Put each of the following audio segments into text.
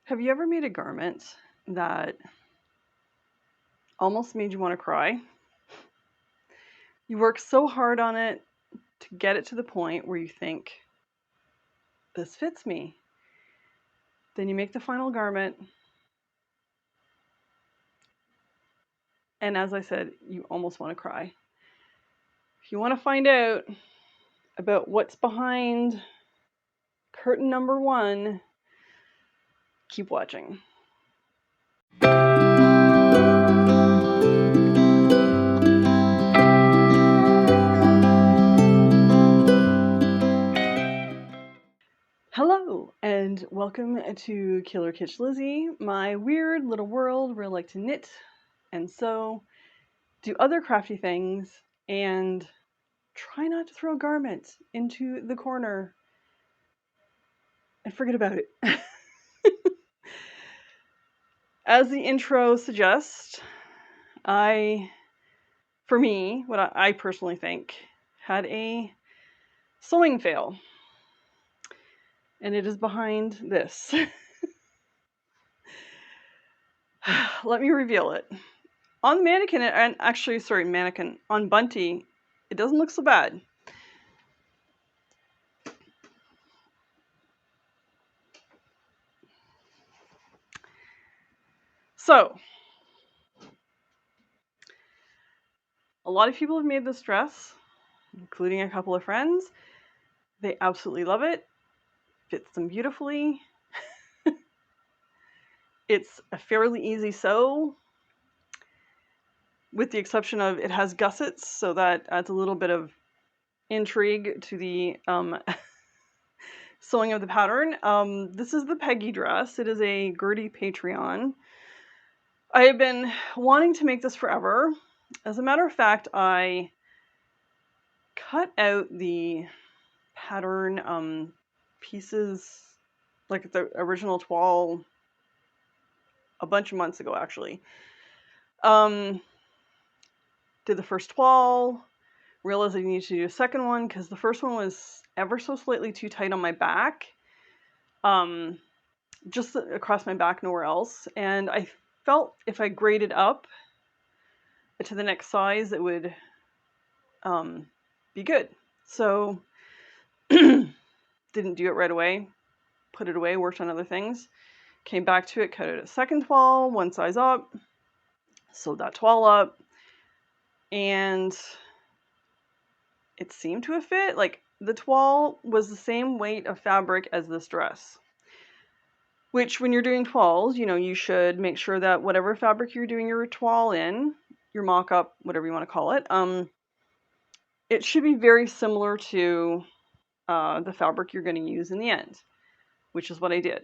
Have you ever made a garment that almost made you want to cry? You work so hard on it to get it to the point where you think, this fits me. Then you make the final garment, and as I said, you almost want to cry. If you want to find out about what's behind curtain number 1, keep watching. Hello, and welcome to Killer Kitsch Lizzie, my weird little world where I like to knit and sew, do other crafty things, and try not to throw garments into the corner and forget about it. As the intro suggests, for me, what I personally think, had a sewing fail. And it is behind this. Let me reveal it. On the mannequin, on Bunty, it doesn't look so bad. So, a lot of people have made this dress, including a couple of friends. They absolutely love it. Fits them beautifully. It's a fairly easy sew, with the exception of it has gussets, so that adds a little bit of intrigue to the sewing of the pattern. This is the Peggy dress. It is a Gertie Patreon. I have been wanting to make this forever. As a matter of fact, I cut out the pattern pieces, like the original toile, a bunch of months ago, actually. Did the first toile, realized I needed to do a second one because the first one was ever so slightly too tight on my back. Just across my back, nowhere else. And I felt if I graded up to the next size, it would be good. So didn't do it right away, put it away, worked on other things, came back to it, cut it a second toile, one size up, sewed that toile up, and it seemed to have fit. Like, the toile was the same weight of fabric as this dress, which when you're doing toiles, you should make sure that whatever fabric you're doing your toile in, your mock-up, whatever you want to call it, it should be very similar to the fabric you're going to use in the end, which is what I did.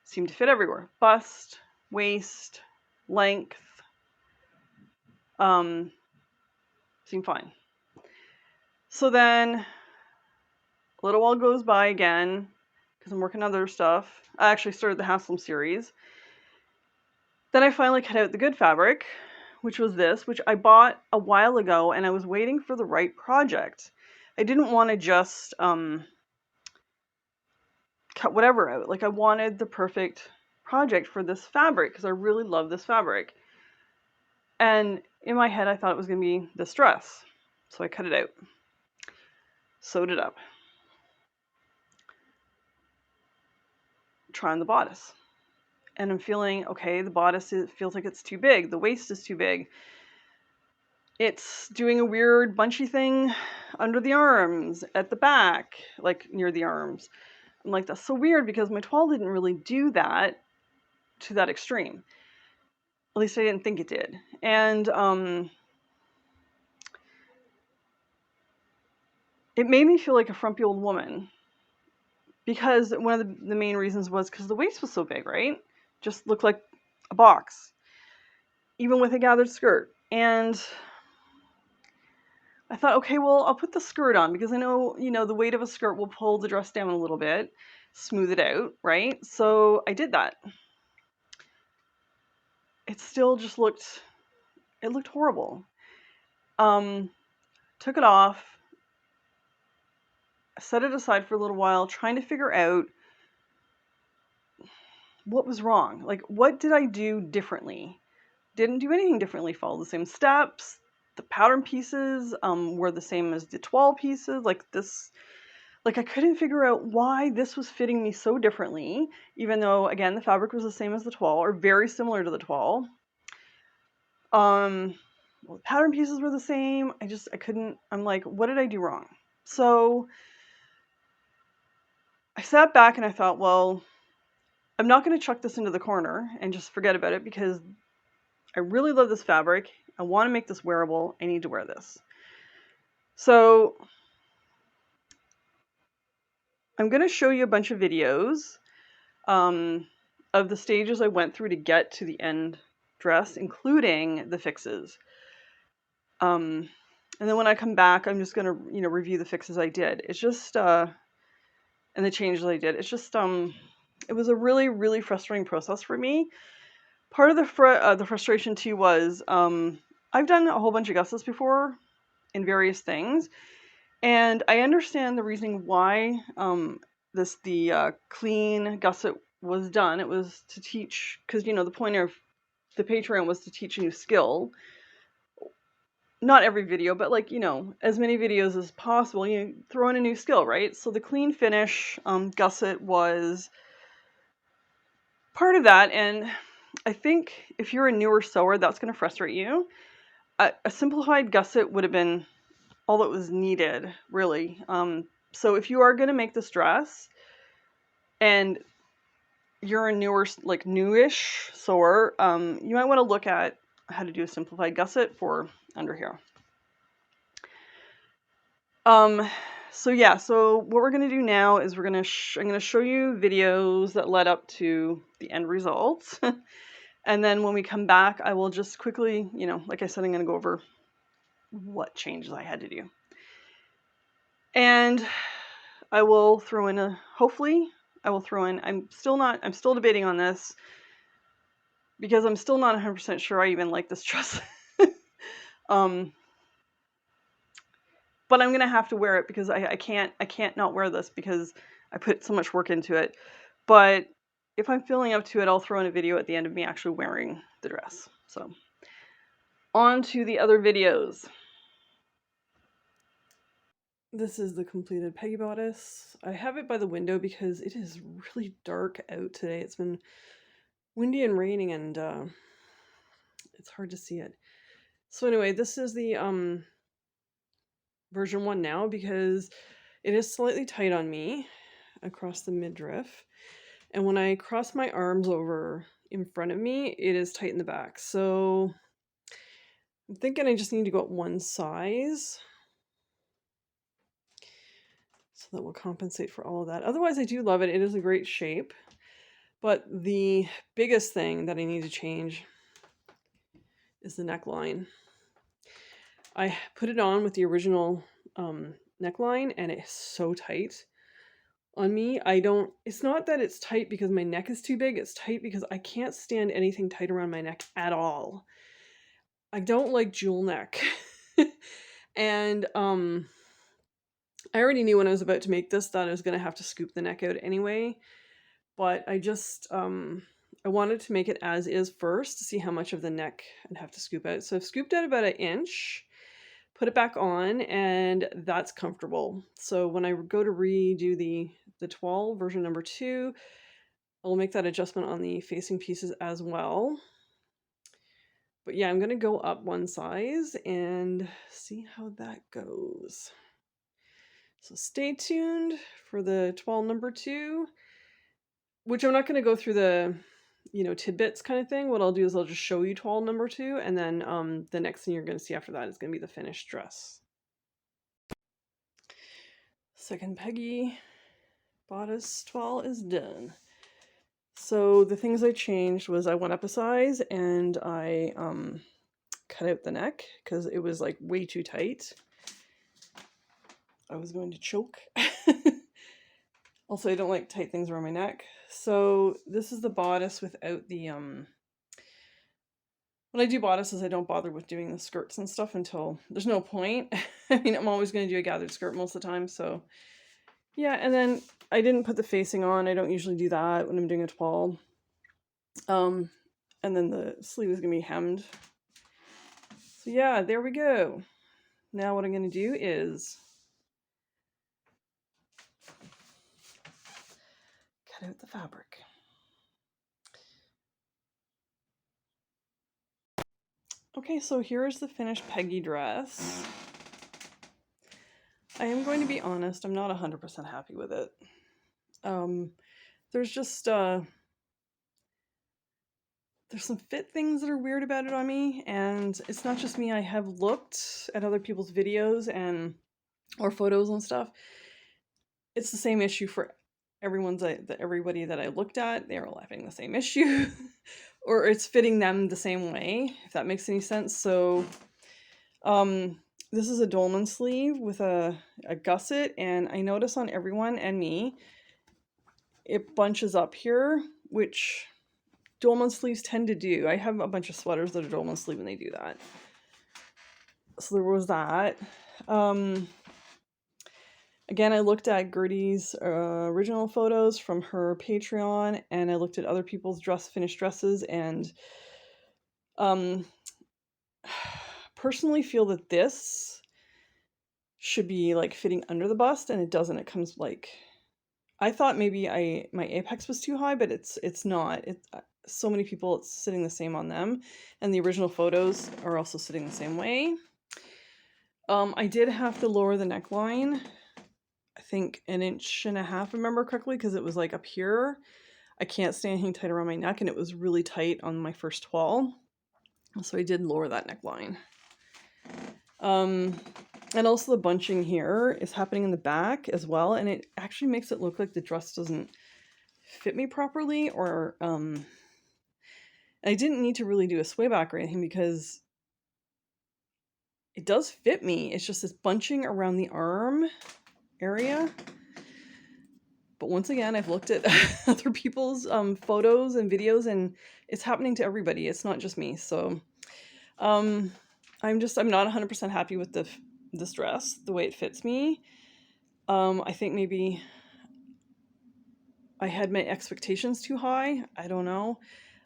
Seemed to fit everywhere. Bust, waist, length, seemed fine. So then a little while goes by again, because I'm working on other stuff. I actually started the Haslam series. Then I finally cut out the good fabric, which was this, which I bought a while ago, and I was waiting for the right project. I didn't want to just cut whatever out. Like, I wanted the perfect project for this fabric because I really love this fabric. And in my head, I thought it was going to be this dress. So I cut it out, sewed it up, tried on the bodice. And I'm feeling, okay, the bodice feels like it's too big. The waist is too big. It's doing a weird bunchy thing under the arms, at the back, like near the arms. I'm like, that's so weird because my toile didn't really do that to that extreme. At least I didn't think it did. And it made me feel like a frumpy old woman, because one of the main reasons was because the waist was so big, right? Just looked like a box, even with a gathered skirt. And I thought, okay, well, I'll put the skirt on because I know, the weight of a skirt will pull the dress down a little bit, smooth it out, right? So I did that. It still just looked horrible. Took it off, set it aside for a little while, trying to figure out what was wrong? Like, what did I do differently? Didn't do anything differently. Followed the same steps. The pattern pieces were the same as the toile pieces. Like this, like I couldn't figure out why this was fitting me so differently, even though again the fabric was the same as the toile or very similar to the toile. Well, the pattern pieces were the same. I couldn't. I'm like, what did I do wrong? So I sat back and I thought, well, I'm not going to chuck this into the corner and just forget about it because I really love this fabric. I want to make this wearable. I need to wear this. So I'm going to show you a bunch of videos of the stages I went through to get to the end dress, including the fixes. And then when I come back, I'm just going to, review the fixes I did. It's just, and the changes I did. It's just, it was a really, really frustrating process for me. Part of the frustration too was, I've done a whole bunch of gussets before in various things, and I understand the reasoning why the clean gusset was done. It was to teach, because the point of the Patreon was to teach a new skill. Not every video, but like as many videos as possible. You throw in a new skill, right? So the clean finish gusset was part of that, and I think if you're a newer sewer, that's going to frustrate you. A simplified gusset would have been all that was needed, really. So if you are going to make this dress and you're a newish sewer, you might want to look at how to do a simplified gusset for under here. So what we're going to do now is I'm going to show you videos that led up to the end results. And then when we come back, I will just quickly, like I said, I'm going to go over what changes I had to do. And I will throw in I'm still debating on this because I'm still not 100% sure I even like this dress. But I'm going to have to wear it because I can't not wear this because I put so much work into it. But if I'm feeling up to it, I'll throw in a video at the end of me actually wearing the dress. So on to the other videos. This is the completed Peggy bodice. I have it by the window because it is really dark out today. It's been windy and raining and it's hard to see it. So anyway, this is the version 1 now because it is slightly tight on me across the midriff. And when I cross my arms over in front of me, it is tight in the back. So I'm thinking I just need to go up one size. So that will compensate for all of that. Otherwise, I do love it. It is a great shape. But the biggest thing that I need to change is the neckline. I put it on with the original neckline and it's so tight on me. It's not that it's tight because my neck is too big. It's tight because I can't stand anything tight around my neck at all. I don't like jewel neck. And I already knew when I was about to make this that I was going to have to scoop the neck out anyway. But I just, I wanted to make it as is first to see how much of the neck I'd have to scoop out. So I've scooped out about 1 inch, put it back on, and that's comfortable. So when I go to redo the toile version number 2, I'll make that adjustment on the facing pieces as well. But yeah, I'm going to go up one size and see how that goes. So stay tuned for the toile number 2, which I'm not going to go through the, tidbits kind of thing. What I'll do is I'll just show you toile number 2, and then the next thing you're going to see after that is going to be the finished dress. Second Peggy bodice toile is done. So the things I changed was I went up a size and I cut out the neck because it was like way too tight. I was going to choke. Also, I don't like tight things around my neck. So this is the bodice without the when I do bodices, I don't bother with doing the skirts and stuff until there's no point. I mean, I'm always going to do a gathered skirt most of the time. So yeah, and then I didn't put the facing on. I don't usually do that when I'm doing a toile. And then the sleeve is going to be hemmed. So yeah, there we go. Now what I'm going to do is cut out the fabric. Okay, so here's the finished Peggy dress. I am going to be honest, I'm not 100% happy with it. There's just there's some fit things that are weird about it on me, and it's not just me. I have looked at other people's videos and or photos and stuff. It's the same issue for everybody that I looked at. They're all having the same issue, or it's fitting them the same way, if that makes any sense. So, this is a dolman sleeve with a gusset, and I notice on everyone and me, it bunches up here, which dolman sleeves tend to do. I have a bunch of sweaters that are dolman sleeve and they do that. So there was that. Again, I looked at Gertie's original photos from her Patreon, and I looked at other people's finished dresses, and personally feel that this should be like fitting under the bust, and it doesn't. It comes like, I thought maybe my apex was too high, but it's not. So many people, it's sitting the same on them, and the original photos are also sitting the same way. I did have to lower the neckline, I think 1.5 inches, if I remember correctly, because it was like up here. I can't stay anything tight around my neck, and it was really tight on my first toile, so I did lower that neckline. And also the bunching here is happening in the back as well, and it actually makes it look like the dress doesn't fit me properly, or I didn't need to really do a sway back or anything because it does fit me. It's just this bunching around the arm area. But once again, I've looked at other people's photos and videos, and it's happening to everybody. It's not just me. So I'm not 100% happy with this dress, the way it fits me. I think maybe I had my expectations too high. I don't know.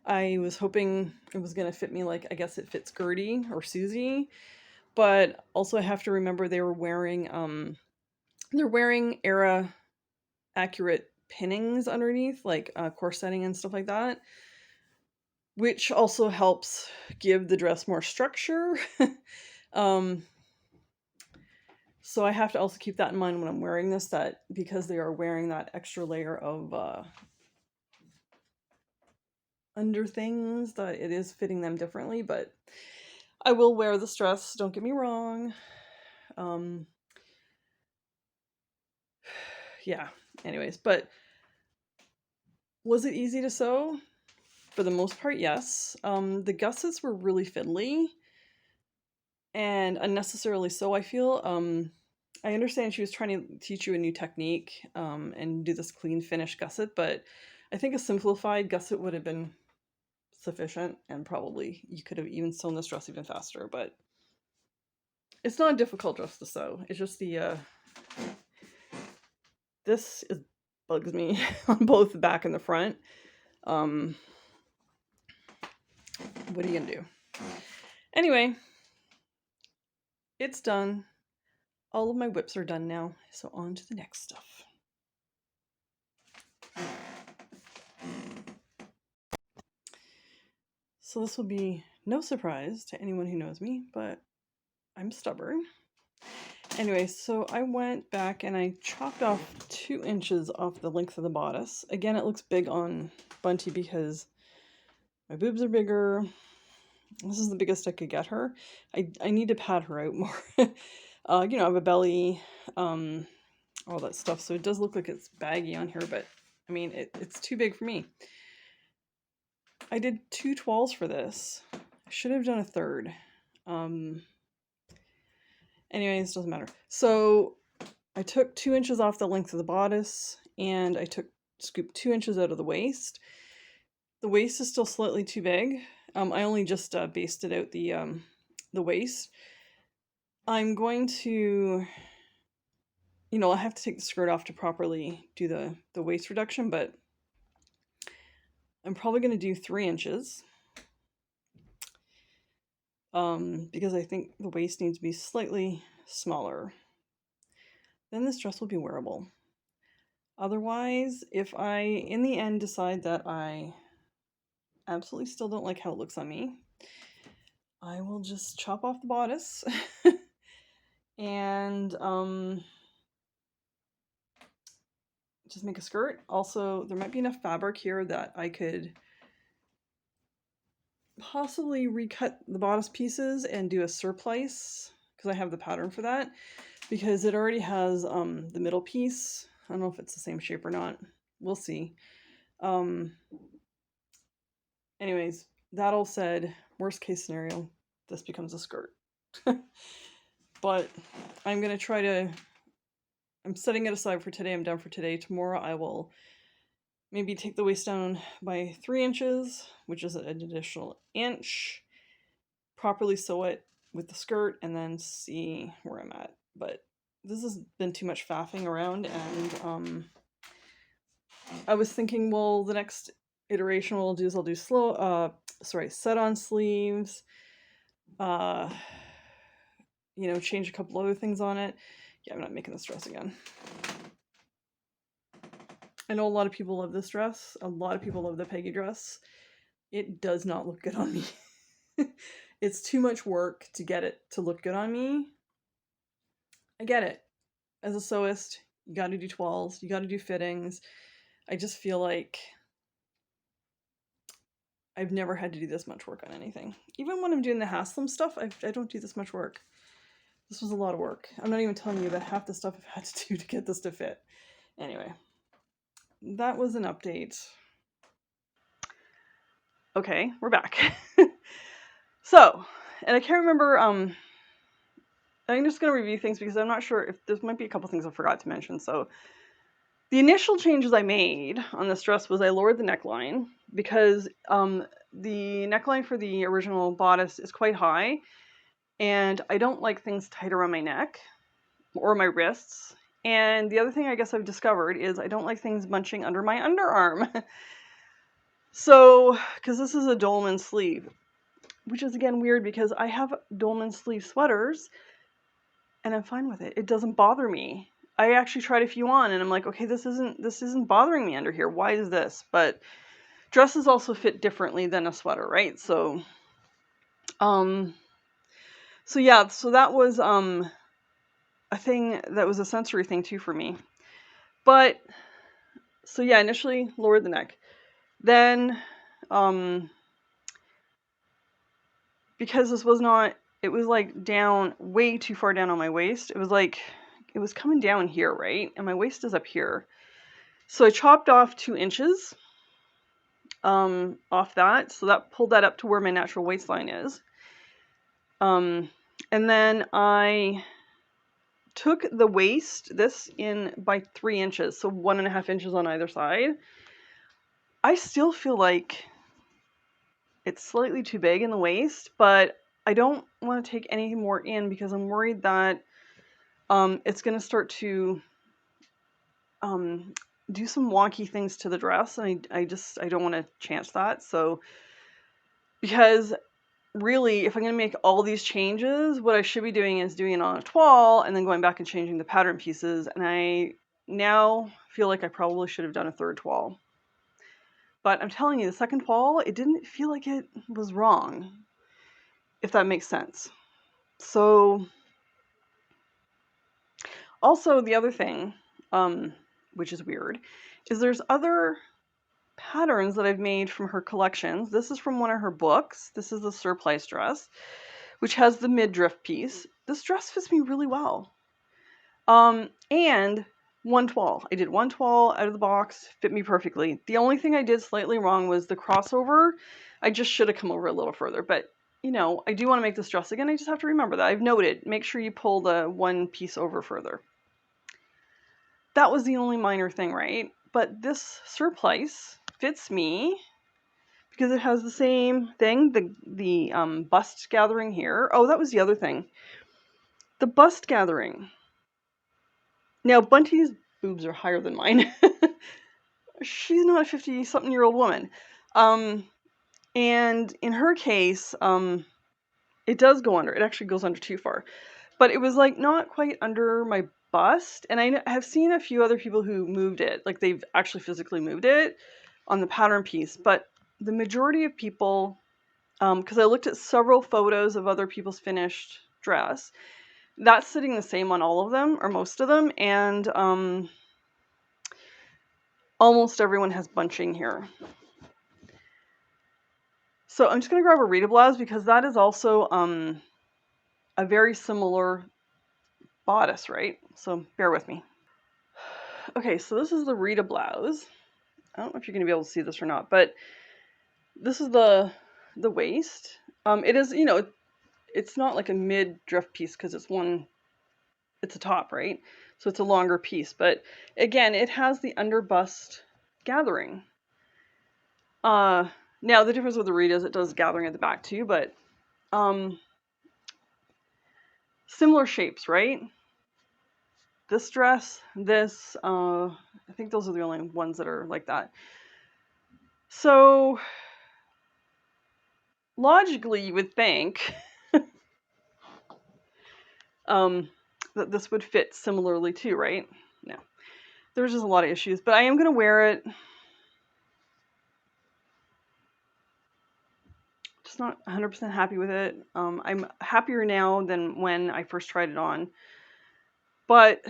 I was hoping it was going to fit me like, I guess it fits Gertie or Susie. But also I have to remember they're wearing era accurate pinnings underneath, like corseting and stuff like that, which also helps give the dress more structure. So I have to also keep that in mind when I'm wearing this, that because they are wearing that extra layer of under things, that it is fitting them differently. But I will wear this dress, don't get me wrong. Yeah, anyways, but was it easy to sew? For the most part, yes. The gussets were really fiddly and unnecessarily so, I feel. I understand she was trying to teach you a new technique and do this clean finish gusset, but I think a simplified gusset would have been sufficient, and probably you could have even sewn this dress even faster. But it's not a difficult dress to sew. It's just this bugs me on both the back and the front. What are you gonna do? Anyway, it's done. All of my whips are done now, so on to the next stuff. So this will be no surprise to anyone who knows me, but I'm stubborn. Anyway, so I went back and I chopped off 2 inches off the length of the bodice. Again, it looks big on Bunty because my boobs are bigger. This is the biggest I could get her. I need to pad her out more. I have a belly, all that stuff, so it does look like it's baggy on here, but I mean, it's too big for me. I did 2 toiles for this. I should have done a third. Anyways, doesn't matter. So I took 2 inches off the length of the bodice, and I scooped 2 inches out of the waist. The waist is still slightly too big. I only just basted out the waist. I'm going to, I have to take the skirt off to properly do the waist reduction, but I'm probably going to do 3 inches. Because I think the waist needs to be slightly smaller. Then this dress will be wearable. Otherwise, if I, in the end, decide that I absolutely still don't like how it looks on me, I will just chop off the bodice and just make a skirt. Also, there might be enough fabric here that I could possibly recut the bodice pieces and do a surplice, because I have the pattern for that, because it already has the middle piece. I don't know if it's the same shape or not. We'll see. Anyways, that all said, worst case scenario, this becomes a skirt. But I'm going to try to, I'm setting it aside for today. I'm done for today. Tomorrow I will maybe take the waist down by 3 inches, which is an additional inch, properly sew it with the skirt, and then see where I'm at. But this has been too much faffing around, and I was thinking, well, the next iteration we'll do is I'll do set on sleeves, change a couple other things on it. Yeah, I'm not making this dress again. I know a lot of people love this dress. A lot of people love the Peggy dress. It does not look good on me. It's too much work to get it to look good on me. I get it. As a sewist, you gotta do toiles, you gotta do fittings. I just feel like I've never had to do this much work on anything. Even when I'm doing the Haslam stuff, I don't do this much work. This was a lot of work. I'm not even telling you about half the stuff I've had to do to get this to fit. Anyway, that was an update. Okay, we're back. So, and I can't remember, I'm just going to review things because I'm not sure if there might be a couple things I forgot to mention. So, the initial changes I made on this dress was I lowered the neckline because the neckline for the original bodice is quite high, and I don't like things tight around my neck or my wrists. And the other thing I guess I've discovered is I don't like things bunching under my underarm. So, because this is a dolman sleeve, which is again weird because I have dolman sleeve sweaters and I'm fine with it. It doesn't bother me. I actually tried a few on and I'm like, okay, this isn't bothering me under here. Why is this? But dresses also fit differently than a sweater, right? So yeah, so that was a thing that was a sensory thing too for me. But so yeah, initially lowered the neck. Then because this was not, it was like down way too far down on my waist. It was like, it was coming down here, right? And my waist is up here. So I chopped off 2 inches off that. So that pulled that up to where my natural waistline is. And then I took the waist, this in by 3 inches. So 1.5 inches on either side. I still feel like it's slightly too big in the waist, but I don't want to take any more in because I'm worried that it's going to start to do some wonky things to the dress, and I don't want to chance that. So, because really, if I'm going to make all these changes, what I should be doing is doing it on a toile and then going back and changing the pattern pieces, and I now feel like I probably should have done a third toile. But I'm telling you, the second toile, it didn't feel like it was wrong, if that makes sense. So, also the other thing, which is weird, is there's other patterns that I've made from her collections. This is from one of her books. This is the surplice dress, which has the midriff piece. This dress fits me really well. And one toile. I did one toile out of the box, fit me perfectly. The only thing I did slightly wrong was the crossover. I just should have come over a little further, but I do want to make this dress again. I just have to remember that. I've noted, make sure you pull the one piece over further. That was the only minor thing, right? But this surplice fits me because it has the same thing, the bust gathering here. Oh, that was the other thing. The bust gathering. Now, Bunty's boobs are higher than mine. She's not a 50-something-year-old woman. And in her case, it does go under. It actually goes under too far. But it was like not quite under my bust. And I have seen a few other people who moved it, like they've actually physically moved it on the pattern piece. But the majority of people, because I looked at several photos of other people's finished dress, that's sitting the same on all of them, or most of them. And almost everyone has bunching here. So I'm just going to grab a Rita blouse because that is also a very similar bodice, right? So bear with me. Okay, so this is the Rita blouse. I don't know if you're going to be able to see this or not, but this is the waist. It is, you know, it's not like a mid-drift piece because it's a top, right? So it's a longer piece, but again, it has the under bust gathering. Now the difference with the Rita is it does gathering at the back too, but similar shapes, right? This dress, this, I think those are the only ones that are like that. So logically, you would think that this would fit similarly too, right? No, there's just a lot of issues, but I am going to wear it. Just not 100% happy with it. I'm happier now than when I first tried it on, but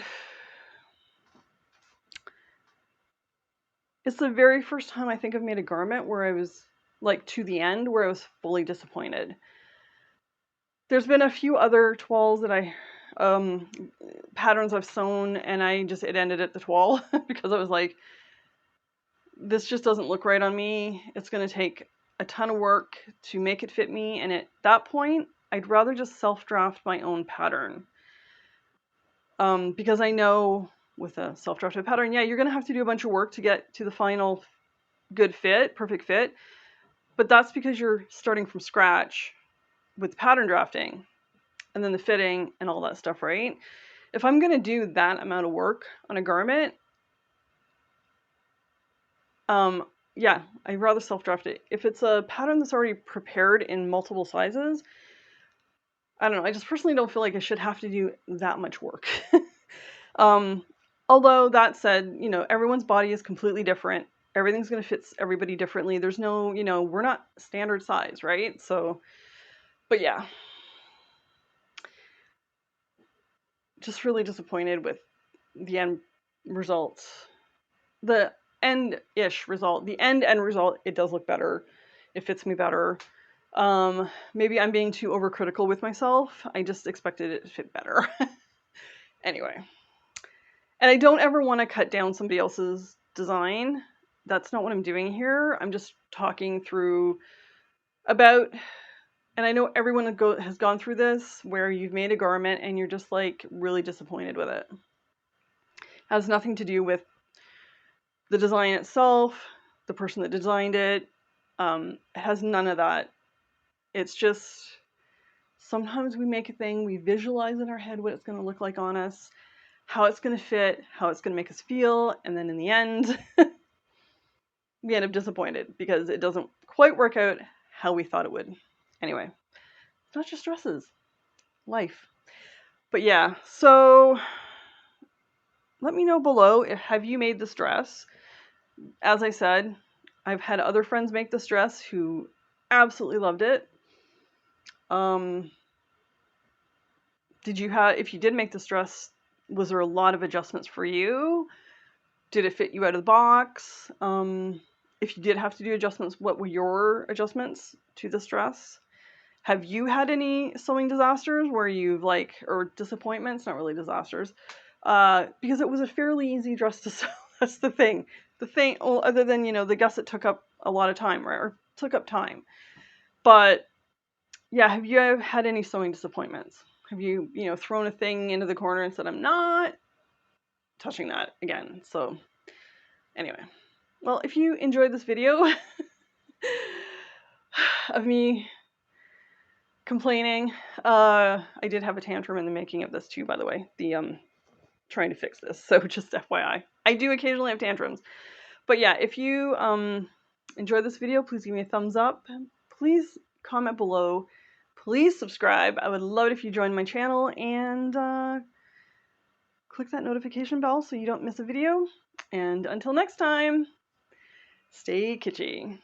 it's the very first time I think I've made a garment where I was like to the end where I was fully disappointed. There's been a few other toiles that patterns I've sewn, and it ended at the toile because I was like, this just doesn't look right on me. It's going to take a ton of work to make it fit me. And at that point, I'd rather just self-draft my own pattern. Because I know with a self-drafted pattern, yeah, you're going to have to do a bunch of work to get to the final good fit, perfect fit. But that's because you're starting from scratch with pattern drafting and then the fitting and all that stuff, right? If I'm going to do that amount of work on a garment, yeah, I'd rather self-draft it. If it's a pattern that's already prepared in multiple sizes, I don't know. I just personally don't feel like I should have to do that much work. Although that said, you know, everyone's body is completely different. Everything's going to fit everybody differently. There's no, you know, we're not standard size, right? So, but yeah. Just really disappointed with the end results. The end-ish result. The end result, it does look better. It fits me better. Maybe I'm being too overcritical with myself. I just expected it to fit better. Anyway. And I don't ever want to cut down somebody else's design. That's not what I'm doing here. I'm just talking through about, and I know everyone has gone through this, where you've made a garment and you're just like really disappointed with it. It has nothing to do with the design itself, the person that designed it. It has none of that. It's just sometimes we make a thing, we visualize in our head what it's going to look like on us, how it's going to fit, how it's going to make us feel, and then in the end, we end up disappointed because it doesn't quite work out how we thought it would. Anyway, it's not just dresses, life. But yeah, so let me know below, have you made this dress? As I said, I've had other friends make this dress who absolutely loved it. If you did make this dress, was there a lot of adjustments for you? Did it fit you out of the box? If you did have to do adjustments, what were your adjustments to this dress? Have you had any sewing disasters where or disappointments? Not really disasters, because it was a fairly easy dress to sew. That's the thing. Other than, the gusset took up a lot of time, right? Or took up time. But yeah, have you had any sewing disappointments? Have you, thrown a thing into the corner and said, I'm not touching that again? So anyway, well, if you enjoyed this video of me complaining, I did have a tantrum in the making of this too, by the way, trying to fix this. So just FYI, I do occasionally have tantrums. But yeah, if you enjoyed this video, please give me a thumbs up. Please comment below. Please subscribe. I would love it if you joined my channel, and click that notification bell so you don't miss a video. And until next time, stay kitschy.